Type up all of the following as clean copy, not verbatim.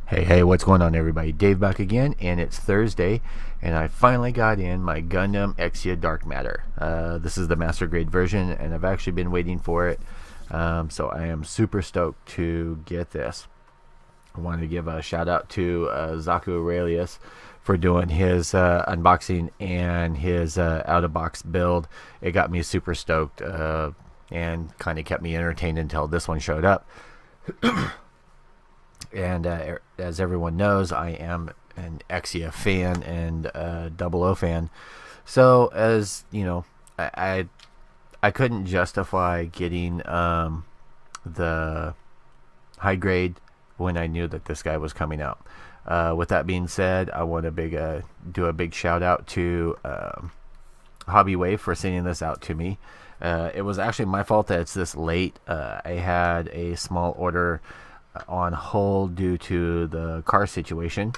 Hey, what's going on, everybody? Dave back again, and it's Thursday, and I finally got in my Gundam Exia Dark Matter. This is the master grade version, and I've actually been waiting for it, so I am super stoked to get this. I wanted to give a shout out to Zaku Aurelius for doing his unboxing and his out-of-box build. It got me super stoked and kind of kept me entertained until this one showed up. And as everyone knows, I am an Exia fan and Double O fan. So as you know, I couldn't justify getting the high grade when I knew that this guy was coming out. With that being said, I want to do a big shout out to Hobbywave for sending this out to me. It was actually my fault that it's this late. I had a small order on hold due to the car situation,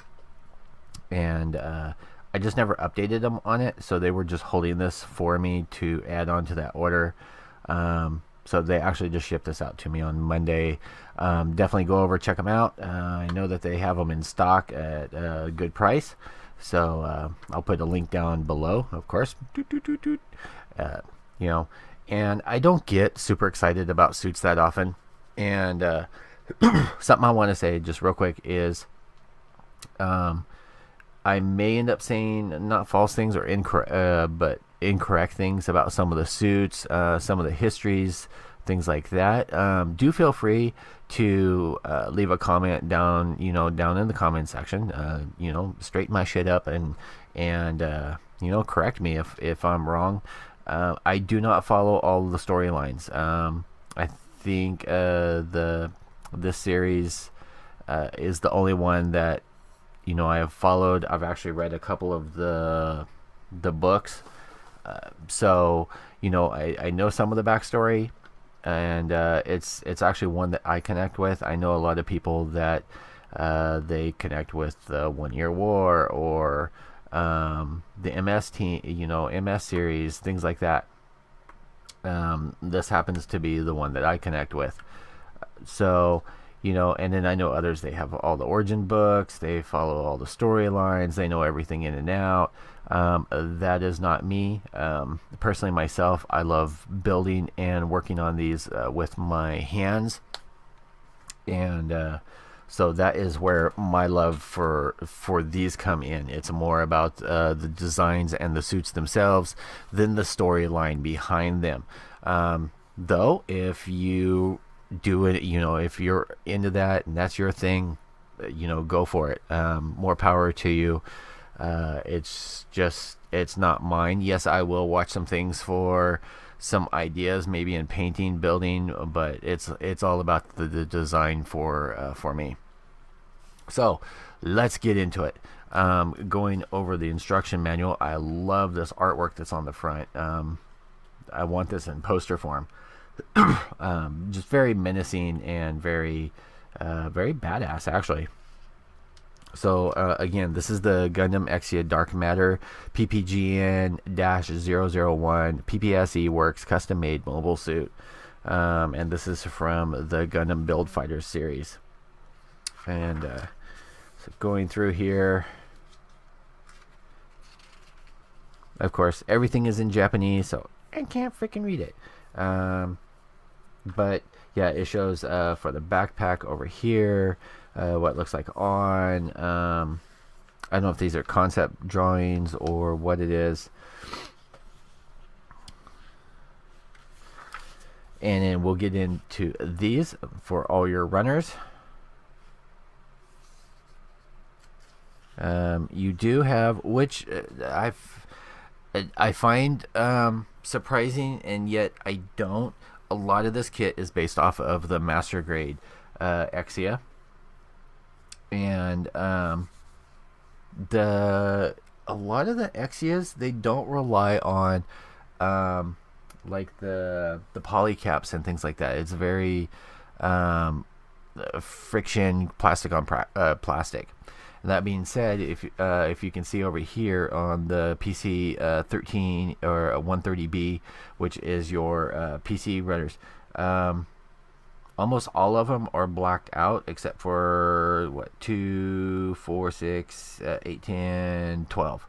and I just never updated them on it, so they were just holding this for me to add on to that order. So they actually just shipped this out to me on Monday. Definitely go over, check them out. I know that they have them in stock at a good price, so I'll put a link down below, of course. You know, and I don't get super excited about suits that often, and something I want to say just real quick is I may end up saying not false things or but incorrect things about some of the suits, some of the histories, things like that. Do feel free to leave a comment down in the comment section. Straighten my shit up and correct me if I'm wrong. I do not follow all of the storylines. I think this series is the only one that I have followed. I've actually read a couple of the books, so I know some of the backstory, and it's actually one that I connect with. I know a lot of people that they connect with the 1 Year War or the MS team, MS series, things like that. This happens to be the one that I connect with. So, and then I know others, they have all the origin books, they follow all the storylines, they know everything in and out. That is not me. Personally, myself, I love building and working on these with my hands. And so that is where my love for these come in. It's more about the designs and the suits themselves than the storyline behind them. Though, if you do it, if you're into that and that's your thing, go for it. More power to you. It's not mine. Yes, I will watch some things for some ideas, maybe in painting, building, but it's all about the design for me. So let's get into it. Going over the instruction manual, I love this artwork that's on the front. I want this in poster form. Just very menacing and very badass, actually. So again, this is the Gundam Exia Dark Matter PPGN-001 PPSE Works custom made mobile suit, and this is from the Gundam Build Fighters series. And so going through here, of course everything is in Japanese, so I can't freaking read it. But yeah, it shows for the backpack over here what it looks like on. I don't know if these are concept drawings or what it is. And then we'll get into these for all your runners. You do have, which I find surprising, and yet I don't. A lot of this kit is based off of the master grade Exia, and a lot of the Exias, they don't rely on like the polycaps and things like that. It's very friction plastic on plastic. And that being said, if you can see over here on the PC 13 or 130B, which is your PC runners, almost all of them are blacked out except for what, 2, 4, 6, 8, 10, 12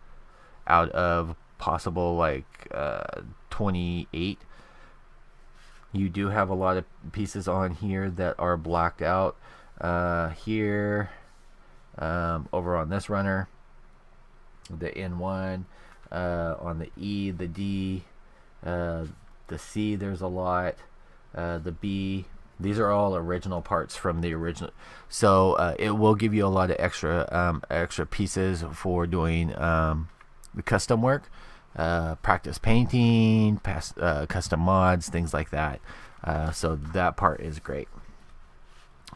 out of possible like 28. You do have a lot of pieces on here that are blacked out. Here, over on this runner, the N1, on the E, the D, the C, there's a lot, the B. These are all original parts from the original, so it will give you a lot of extra pieces for doing the custom work, practice painting, custom mods, things like that. So that part is great.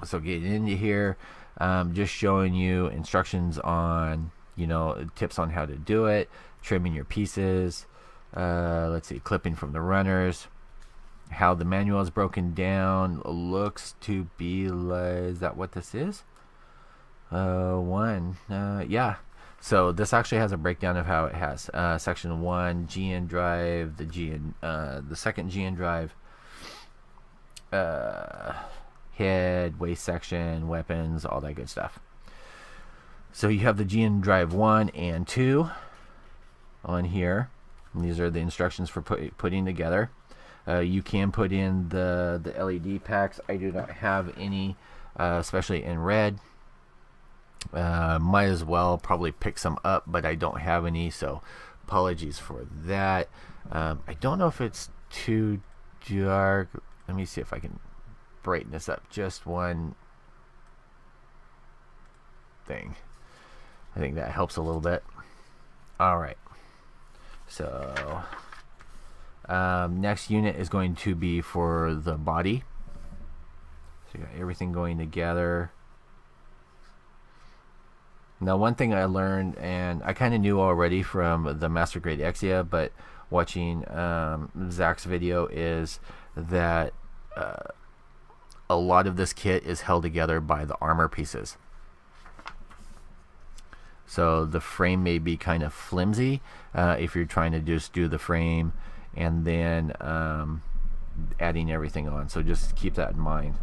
So getting into here, just showing you instructions on, tips on how to do it, trimming your pieces, let's see, clipping from the runners, how the manual is broken down. Looks to be like, is that what this is? Yeah. So this actually has a breakdown of how it has section 1 GN drive, the second GN drive, head, waist section, weapons, all that good stuff. So you have the GN drive 1 and 2 on here. And these are the instructions for putting together. You can put in the LED packs. I do not have any, especially in red. Might as well probably pick some up, but I don't have any, so apologies for that. I don't know if it's too dark. Let me see if I can brighten this up just one thing. I think that helps a little bit. All right, so next unit is going to be for the body. So you got everything going together. Now, one thing I learned, and I kind of knew already from the Master Grade Exia, but watching Zach's video, is that a lot of this kit is held together by the armor pieces. So the frame may be kind of flimsy if you're trying to just do the frame and then adding everything on. So just keep that in mind.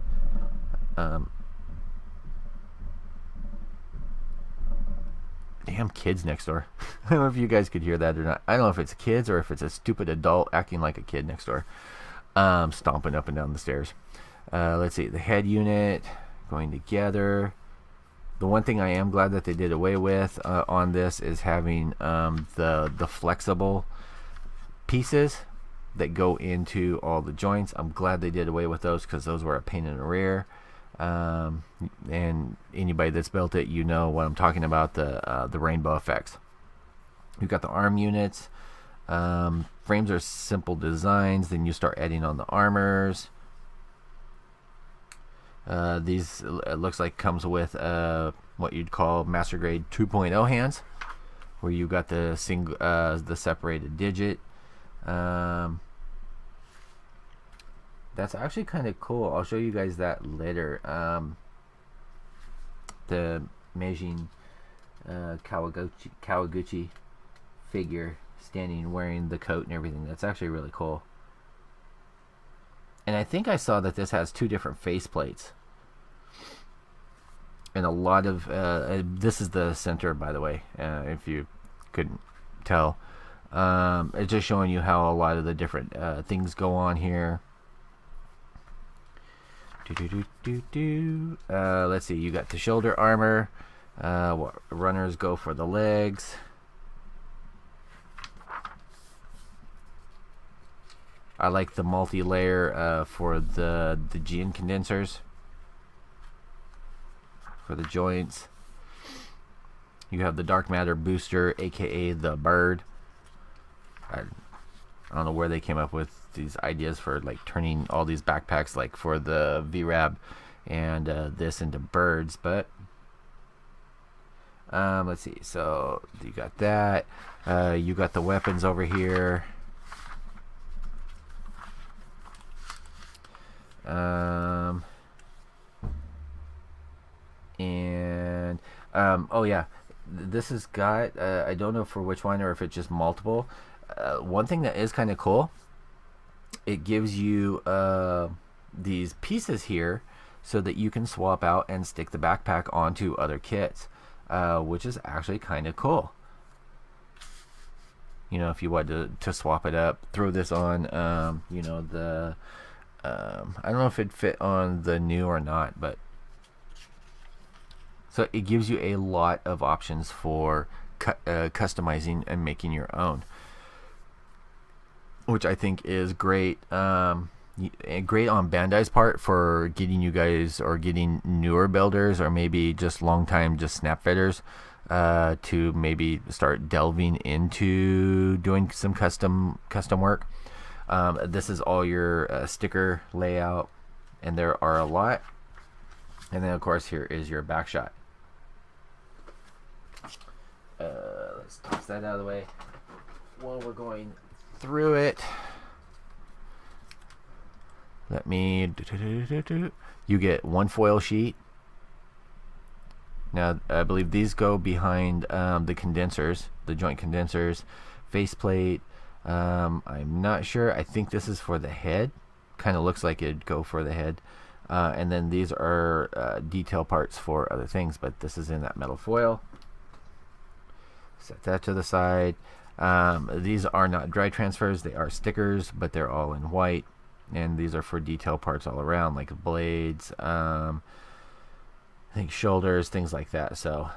Damn kids next door. I don't know if you guys could hear that or not. I don't know if it's kids or if it's a stupid adult acting like a kid next door, stomping up and down the stairs. Let's see, the head unit going together. The one thing I am glad that they did away with on this is having the flexible pieces that go into all the joints. I'm glad they did away with those because those were a pain in the rear. And anybody that's built it, you know what I'm talking about, the rainbow effects. You've got the arm units. Frames are simple designs, then you start adding on the armors. These, it looks like, comes with what you'd call Master Grade 2.0 hands, where you got the separated digit. That's actually kind of cool. I'll show you guys that later. The Meijin Kawaguchi figure standing wearing the coat and everything. That's actually really cool. And I think I saw that this has 2 different face plates. And a lot of... this is the center, by the way, if you couldn't tell. It's just showing you how a lot of the different things go on here. Let's see, you got the shoulder armor. Runners go for the legs. I like the multi-layer for the GN condensers for the joints. You have the dark matter booster, aka the bird. I don't know where they came up with these ideas for like turning all these backpacks like for the VRAB and this into birds, but let's see. So you got that. You got the weapons over here. Oh yeah, this has got I don't know for which one or if it's just multiple. One thing that is kind of cool, it gives you these pieces here so that you can swap out and stick the backpack onto other kits, which is actually kind of cool. You know, if you wanted to swap it up, throw this on, you know, the I don't know if it'd fit on the new or not, but so it gives you a lot of options for customizing and making your own, which I think is great. Great on Bandai's part for getting you guys, or getting newer builders, or maybe just long time just snap fitters, to maybe start delving into doing some custom work. This is all your sticker layout, and there are a lot. And then of course here is your back shot. Let's toss that out of the way while we're going through it. Let me you get one foil sheet. Now I believe these go behind the condensers, the joint condensers, faceplate. I'm not sure. I think this is for the head. Kind of looks like it'd go for the head. And then these are detail parts for other things, but this is in that metal foil. Set that to the side. These are not dry transfers, they are stickers, but they're all in white. And these are for detail parts all around, like blades, I think shoulders, things like that. So,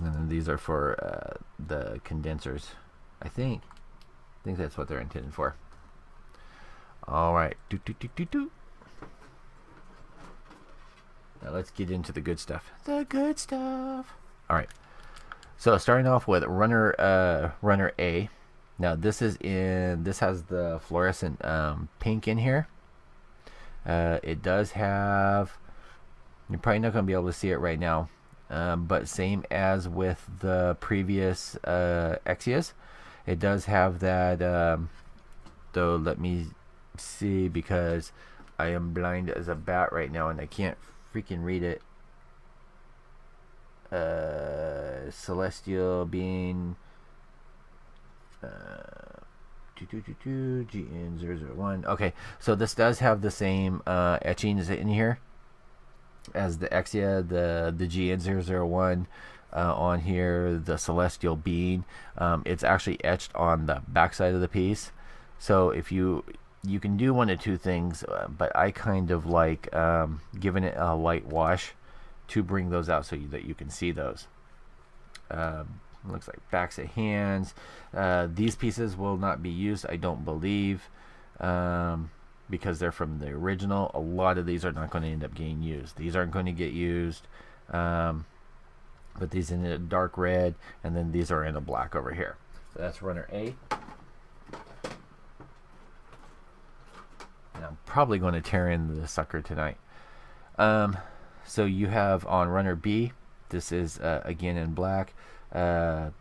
and then these are for the condensers. I think that's what they're intended for. All right. Now let's get into the good stuff. The good stuff. All right. So starting off with runner A. Now this has the fluorescent pink in here. It does have, you're probably not going to be able to see it right now, but same as with the previous Exias, it does have that, though let me see, because I am blind as a bat right now and I can't freaking read it. Celestial being GN001. Okay, so this does have the same etchings in here as the Exia, the GN001 on here, the celestial being. It's actually etched on the backside of the piece. So if you can do one of two things, but I kind of like giving it a light wash to bring those out so that you can see those. Looks like backs of hands. These pieces will not be used, I don't believe, because they're from the original. A lot of these are not going to end up getting used. These aren't going to get used, but these in a dark red, and then these are in a black over here. So that's runner A. And I'm probably going to tear in the sucker tonight. So you have on runner B, this is again in black, head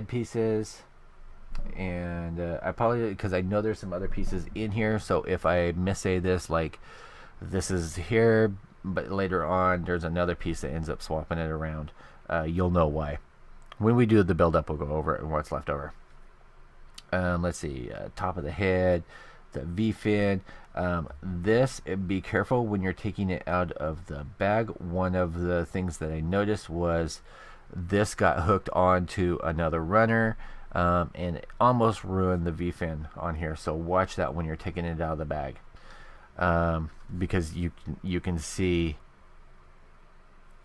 pieces, and I probably, because I know there's some other pieces in here, so if I missay this, like this is here, but later on there's another piece that ends up swapping it around, you'll know why. When we do the build up, we'll go over it and what's left over. Let's see, top of the head, the V-fin. This, be careful when you're taking it out of the bag. One of the things that I noticed was this got hooked onto another runner, and it almost ruined the V-fin on here. So watch that when you're taking it out of the bag, because you can see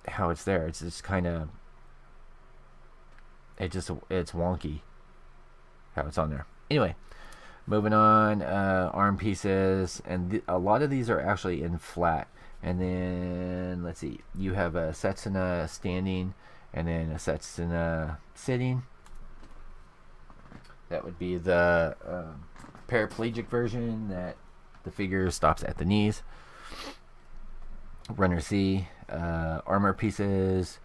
how it's there. It's just kind of, it's wonky how it's on there. Anyway, moving on, arm pieces, and a lot of these are actually in flat. And then let's see, you have a Setsuna standing, and then a Setsuna sitting. That would be the paraplegic version, that the figure stops at the knees. Runner C, armor pieces.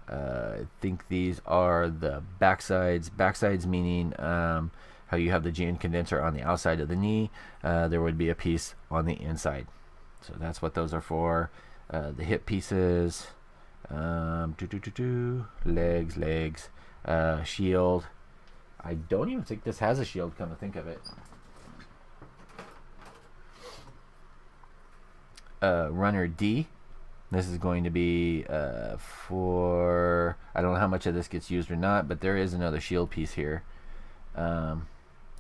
I think these are the backsides. Backsides meaning how you have the GN condenser on the outside of the knee. There would be a piece on the inside. So that's what those are for. The hip pieces. Legs. Shield. I don't even think this has a shield, come to think of it. Runner D. This is going to be for, I don't know how much of this gets used or not, but there is another shield piece here. I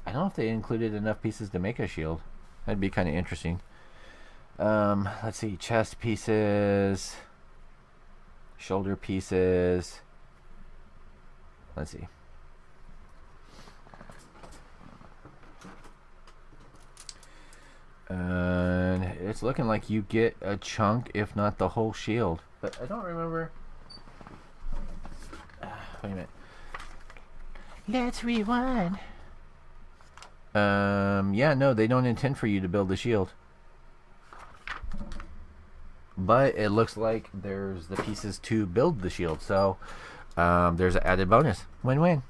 don't know if they included enough pieces to make a shield. That'd be kind of interesting. Let's see, chest pieces, shoulder pieces. Let's see. And it's looking like you get a chunk, if not the whole shield. But I don't remember. Wait a minute. Let's rewind. Yeah, no, they don't intend for you to build the shield. But it looks like there's the pieces to build the shield. So, there's an added bonus. Win-win.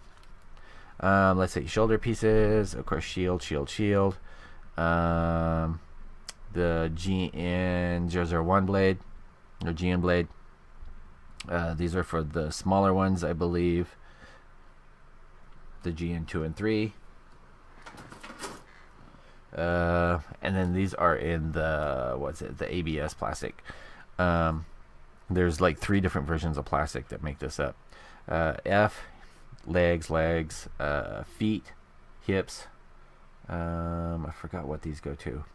Let's see. Shoulder pieces. Of course, shield, shield, shield. The GN001 blade. Or GN blade. These are for the smaller ones, I believe. The GN2 and 3. And then these are in the, what's it, the ABS plastic. There's like 3 different versions of plastic that make this up. F, legs, feet, hips. I forgot what these go to.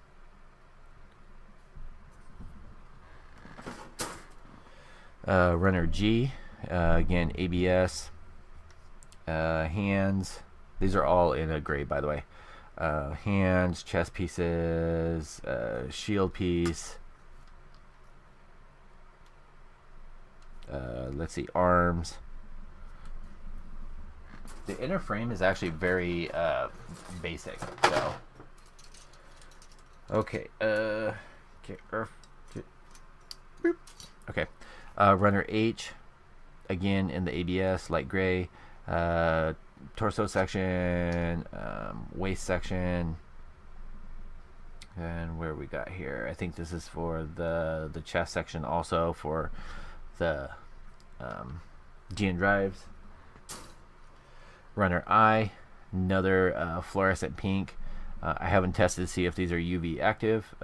Runner G, again ABS. Hands. These are all in a gray, by the way. Hands, chest pieces, shield piece. Let's see, arms. The inner frame is actually very basic. So, okay. Okay. Runner H, again in the ABS, light gray. Torso section, waist section, and where we got here, I think this is for the chest section, also for the GN drives. Runner I, another fluorescent pink. I haven't tested to see if these are UV active,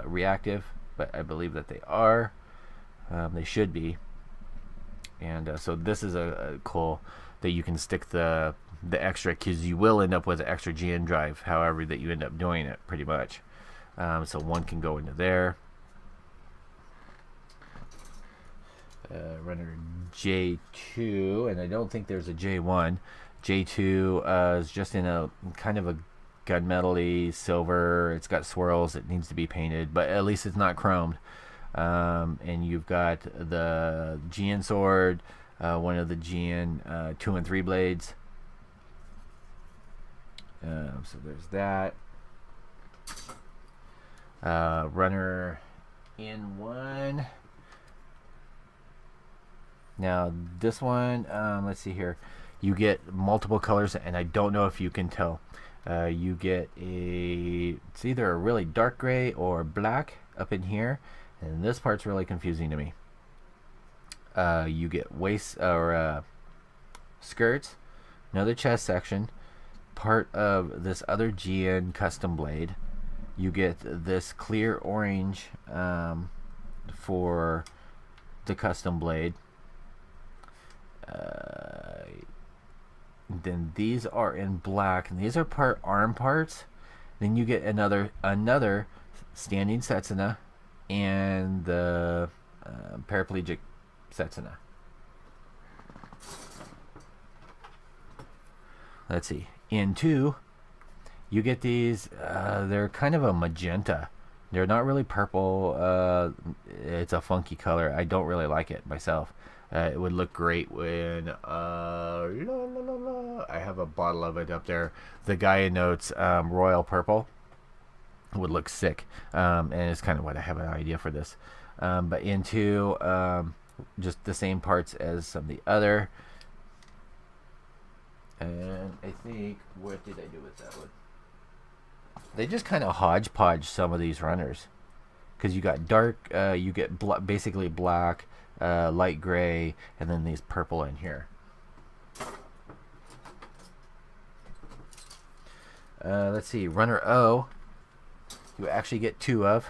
reactive, but I believe that they are. They should be. And so this is a cool that you can stick the extra, because you will end up with an extra GN drive, however that you end up doing it, pretty much. So one can go into there. Runner J2, and I don't think there's a J1. J2 is just in a kind of a gunmetal-y silver. It's got swirls. It needs to be painted, but at least it's not chromed. And you've got the GN sword, one of the GN 2 and 3 blades. So there's that. Runner N1. Now this one, let's see here. You get multiple colors, and I don't know if you can tell. You get it's either a really dark gray or black up in here, and this part's really confusing to me. You get waist or skirts, another chest section, part of this other GN custom blade. You get this clear orange for the custom blade. Then these are in black, and these are part arm parts. Then you get another standing Setsuna and the paraplegic Setsuna. Let's see. In 2, you get these. They're kind of a magenta. They're not really purple. It's a funky color. I don't really like it myself. It would look great when I have a bottle of it up there. The Gaia Notes Royal Purple would look sick, and it's kind of what I have an idea for this. But into just the same parts as some of the other. And I think, what did I do with that one? They just kind of hodgepodge some of these runners, because you got dark, you get basically black, light gray, and then these purple in here. Let's see, Runner O, you actually get 2 of.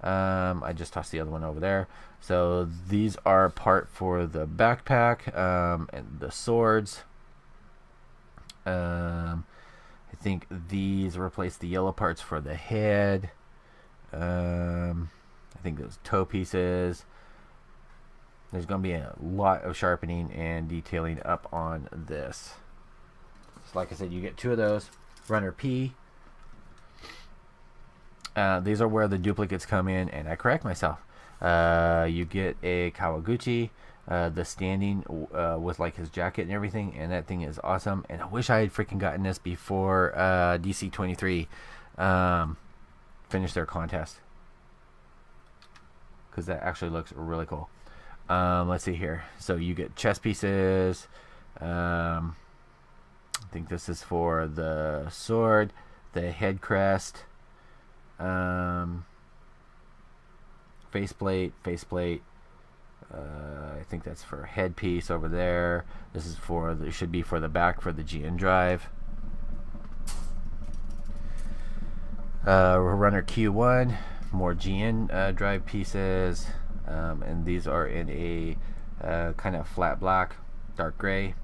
I just tossed the other one over there. So these are part for the backpack, and the swords. I think these replace the yellow parts for the head. I think those toe pieces. There's going to be a lot of sharpening and detailing up on this. So like I said, you get 2 of those. Runner P. These are where the duplicates come in, and I correct myself. You get a Kawaguchi, the standing with like his jacket and everything, and that thing is awesome. And I wish I had freaking gotten this before DC23 finished their contest, because that actually looks really cool. Let's see here. So you get chest pieces. I think this is for the sword, the head crest, faceplate. I think that's for headpiece over there. This is for the, should be for the back for the GN drive. Runner Q1, more GN drive pieces, and these are in a kind of flat black, dark gray.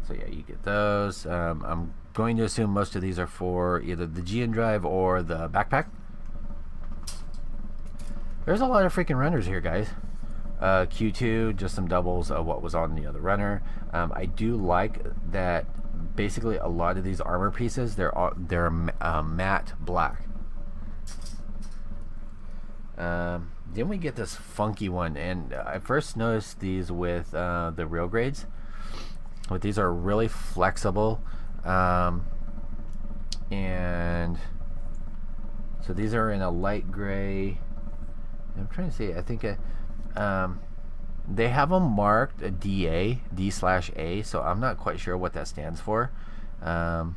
So yeah, you get those. I'm going to assume most of these are for either the GN drive or the backpack. There's a lot of freaking runners here, guys. Q2, just some doubles of what was on the other runner. I do like that basically a lot of these armor pieces, they're matte black. Then we get this funky one, and I first noticed these with the real grades. But these are really flexible, and so these are in a light gray. I'm trying to see. I think they have them marked a DA, D/A, so I'm not quite sure what that stands for. But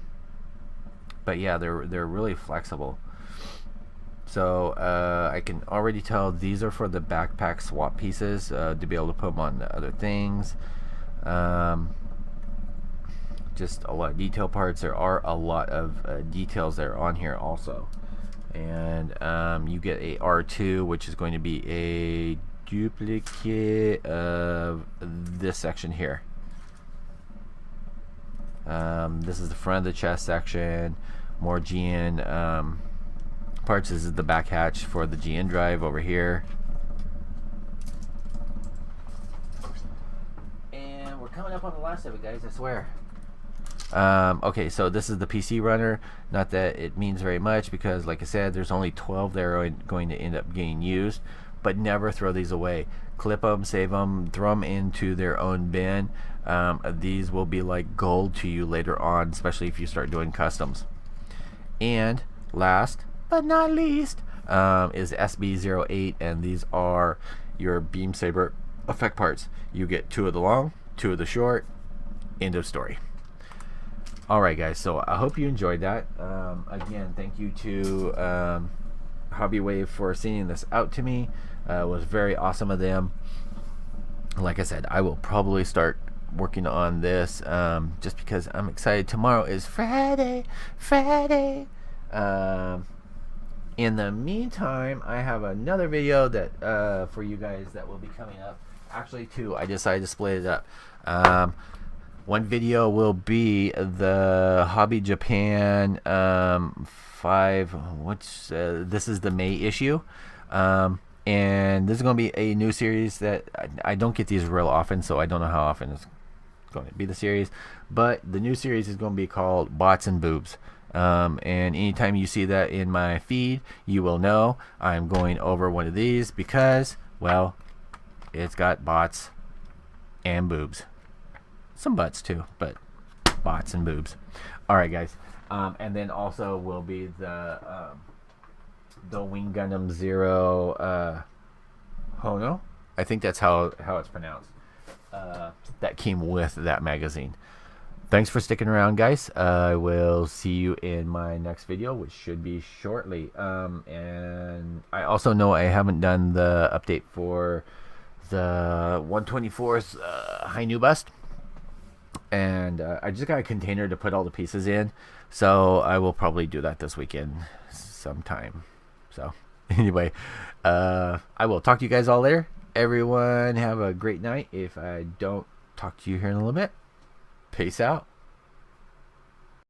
yeah, they're really flexible. So I can already tell these are for the backpack swap pieces, to be able to put them on the other things. Just a lot of detail parts. There are a lot of details that are on here also. And you get a R2, which is going to be a duplicate of this section here. This is the front of the chest section. More GN parts. This is the back hatch for the GN drive over here. And we're coming up on the last of it, guys, I swear. Okay, so this is the PC runner. Not that it means very much, because like I said, there's only 12 that are going to end up getting used. But never throw these away. Clip them, save them, throw them into their own bin. These will be like gold to you later on, especially if you start doing customs. And last but not least is SB08, and these are your beam saber effect parts. You get 2 of the long, 2 of the short. End of story. Alright guys, so I hope you enjoyed that. Again, thank you to Hobbywave for sending this out to me. It was very awesome of them. Like I said, I will probably start working on this just because I'm excited. Tomorrow is Friday. In the meantime, I have another video that for you guys that will be coming up. Actually 2. I decided to split it up. One video will be the Hobby Japan 5, which this is the May issue, and this is going to be a new series that I don't get these real often, so I don't know how often it's going to be the series. But the new series is going to be called Bots and Boobs, and anytime you see that in my feed, you will know I'm going over one of these because, well, it's got bots and boobs. Some butts too, but bots and boobs. Alright guys, and then also will be the Wing Gundam Zero Hono. I think that's how it's pronounced. That came with that magazine. Thanks for sticking around, guys. I will see you in my next video, which should be shortly. And I also know I haven't done the update for the 124th High New Bust. And I just got a container to put all the pieces in, so I will probably do that this weekend sometime. So Anyway, I will talk to you guys all later. Everyone have a great night. If I don't talk to you here in a little bit, peace out.